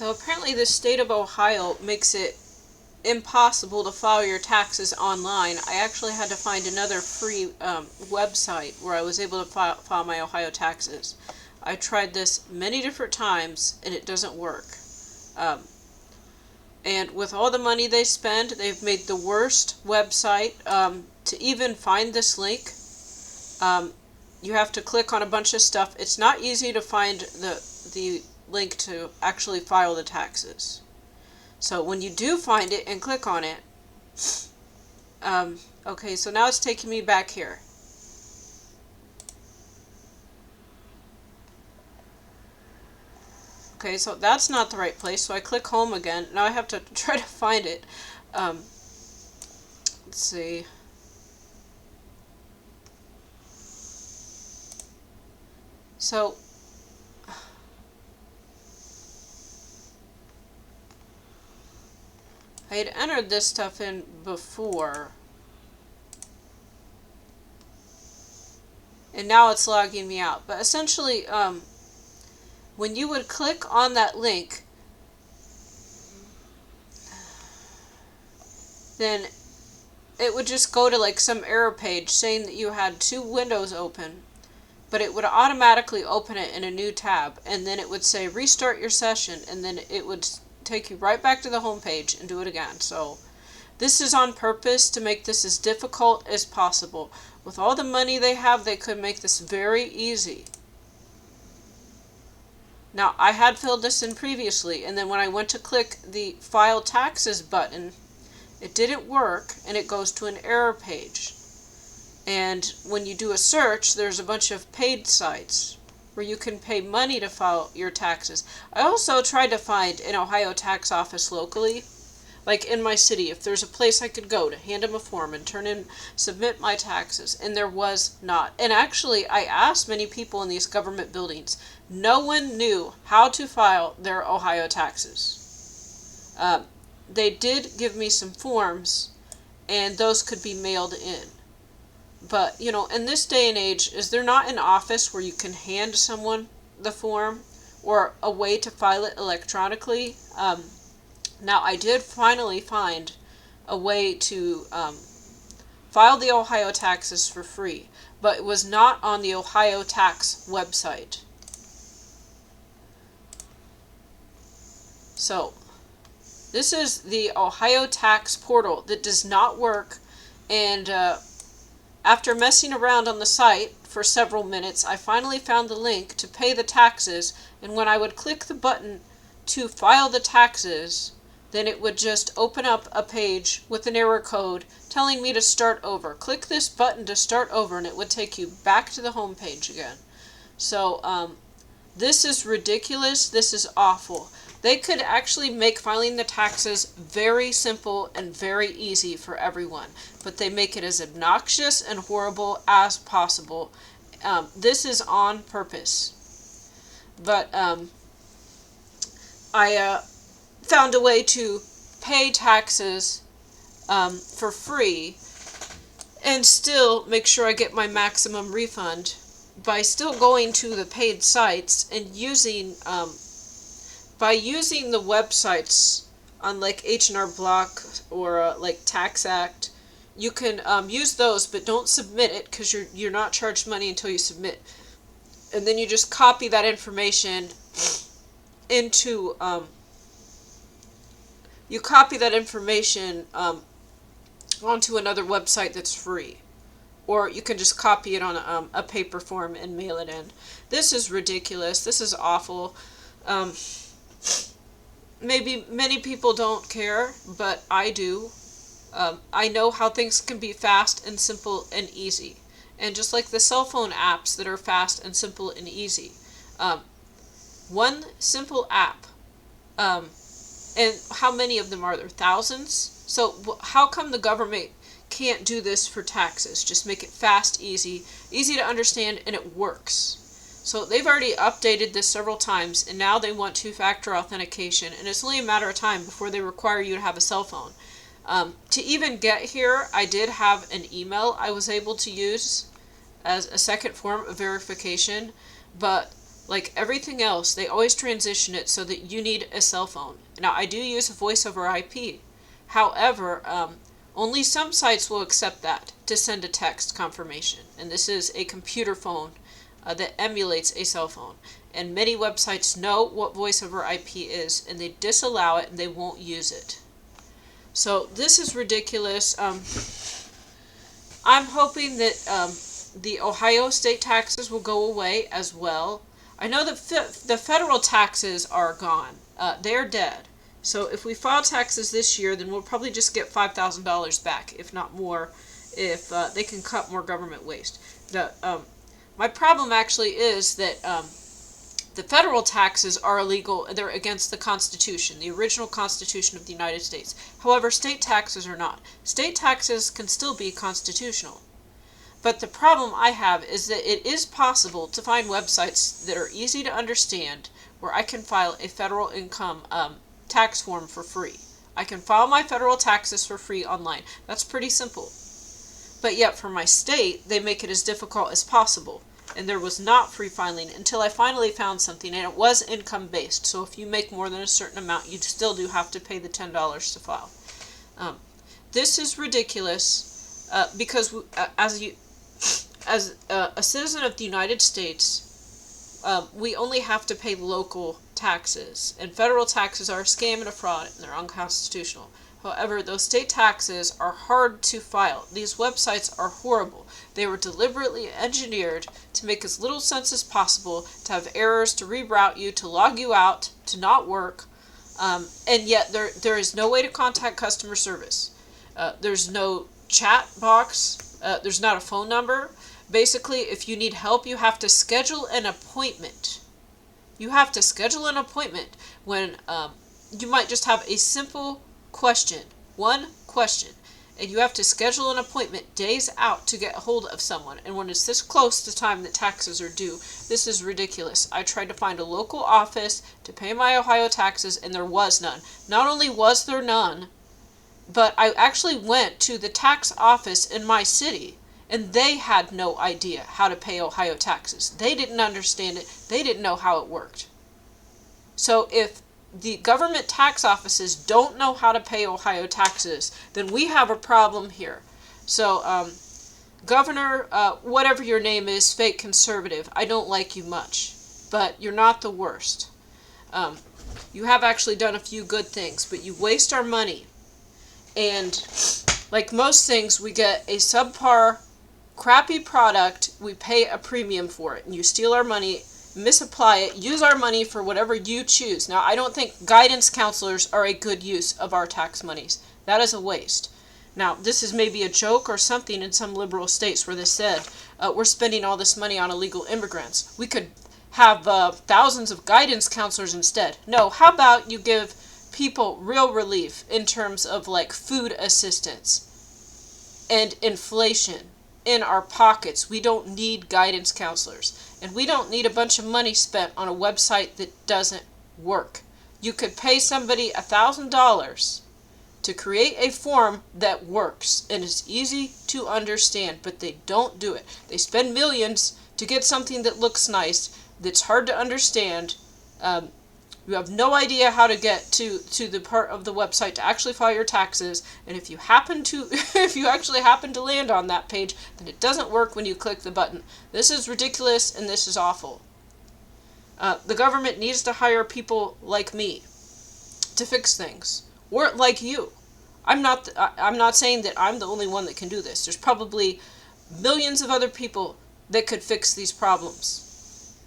So apparently the state of Ohio makes it impossible to file your taxes online. I actually had to find another free website where I was able to file my Ohio taxes. I tried this many different times and it doesn't work. And with all the money they spend, they've made the worst website. To even find this link, you have to click on a bunch of stuff. It's not easy to find the link to actually file the taxes. So when you do find it and click on it, okay, so now it's taking me back here. Okay, so that's not the right place, so I click home again. Now I have to try to find it. Let's see. So, I had entered this stuff in before, and now it's logging me out. But essentially, when you would click on that link, then it would just go to like some error page saying that you had two windows open, but it would automatically open it in a new tab, and then it would say restart your session, and then it would take you right back to the home page and do it again. So this is on purpose to make this as difficult as possible. With all the money they have, they could make this very easy. Now, I had filled this in previously, and then when I went to click the File Taxes button, it didn't work, and it goes to an error page. And when you do a search, there's a bunch of paid sites where you can pay money to file your taxes. I also tried to find an Ohio tax office locally, like in my city, if there's a place I could go to hand them a form and submit my taxes, and there was not. And actually, I asked many people in these government buildings. No one knew how to file their Ohio taxes. They did give me some forms, and those could be mailed in. But, you know, in this day and age, is there not an office where you can hand someone the form or a way to file it electronically? Now, I did finally find a way to file the Ohio taxes for free, but it was not on the Ohio tax website. So, this is the Ohio tax portal that does not work, and after messing around on the site for several minutes, I finally found the link to pay the taxes, and when I would click the button to file the taxes, then it would just open up a page with an error code telling me to start over. Click this button to start over, and it would take you back to the home page again. So, this is ridiculous. This is awful. They could actually make filing the taxes very simple and very easy for everyone, but they make it as obnoxious and horrible as possible. This is on purpose. But I found a way to pay taxes for free and still make sure I get my maximum refund by still going to the paid sites and using by using the websites on like H&R Block or like Tax Act. You can use those, but don't submit it because you're not charged money until you submit. And then you just copy that information into onto another website that's free. Or you can just copy it on a paper form and mail it in. This is ridiculous. This is awful. Maybe many people don't care, but I do. I know how things can be fast and simple and easy. And just like the cell phone apps that are fast and simple and easy. One simple app, and how many of them are there? Thousands? So how come the government can't do this for taxes? Just make it fast, easy to understand, and it works. So they've already updated this several times, and now they want two-factor authentication, and it's only a matter of time before they require you to have a cell phone. To even get here, I did have an email I was able to use as a second form of verification, but like everything else, they always transition it so that you need a cell phone. Now, I do use a voice over IP. However, only some sites will accept that to send a text confirmation. And this is a computer phone that emulates a cell phone. And many websites know what voice over IP is, and they disallow it and they won't use it. So this is ridiculous. I'm hoping that the Ohio state taxes will go away as well. I know that the federal taxes are gone. They're dead. So if we file taxes this year, then we'll probably just get $5,000 back, if not more, if they can cut more government waste. My problem actually is that the federal taxes are illegal. They're against the Constitution, the original Constitution of the United States. However, state taxes are not. State taxes can still be constitutional. But the problem I have is that it is possible to find websites that are easy to understand where I can file a federal income tax form for free. I can file my federal taxes for free online. That's pretty simple. But yet for my state, they make it as difficult as possible. And there was not free filing until I finally found something, and it was income based. So if you make more than a certain amount, you still do have to pay the $10 to file. This is ridiculous because as a citizen of the United States, we only have to pay local taxes, and federal taxes are a scam and a fraud, and they're unconstitutional. However, those state taxes are hard to file. These websites are horrible. They were deliberately engineered to make as little sense as possible, to have errors, to reroute you, to log you out, to not work, and yet there is no way to contact customer service. There's no chat box. There's not a phone number. Basically, if you need help, you have to schedule an appointment. You have to schedule an appointment when you might just have a simple question, one question, and you have to schedule an appointment days out to get a hold of someone. And when it's this close to time that taxes are due, this is ridiculous. I tried to find a local office to pay my Ohio taxes, and there was none. Not only was there none, but I actually went to the tax office in my city, and they had no idea how to pay Ohio taxes. They didn't understand it. They didn't know how it worked. So if the government tax offices don't know how to pay Ohio taxes, then we have a problem here. So, Governor, whatever your name is, fake conservative, I don't like you much, but you're not the worst. You have actually done a few good things, but you waste our money. And like most things, we get a subpar, crappy product, we pay a premium for it, and you steal our money, misapply it, use our money for whatever you choose. Now, I don't think guidance counselors are a good use of our tax monies. That is a waste. Now, this is maybe a joke or something in some liberal states where they said, we're spending all this money on illegal immigrants. We could have thousands of guidance counselors instead. No, how about you give people real relief in terms of like food assistance and inflation in our pockets? We don't need guidance counselors, and we don't need a bunch of money spent on a website that doesn't work. You could pay somebody $1,000 to create a form that works and is easy to understand, but they don't do it. They spend millions to get something that looks nice, that's hard to understand. You have no idea how to get to the part of the website to actually file your taxes, and if you actually happen to land on that page, then it doesn't work when you click the button. This is ridiculous, and this is awful. The government needs to hire people like me to fix things, or like you. I'm not saying that I'm the only one that can do this. There's probably millions of other people that could fix these problems.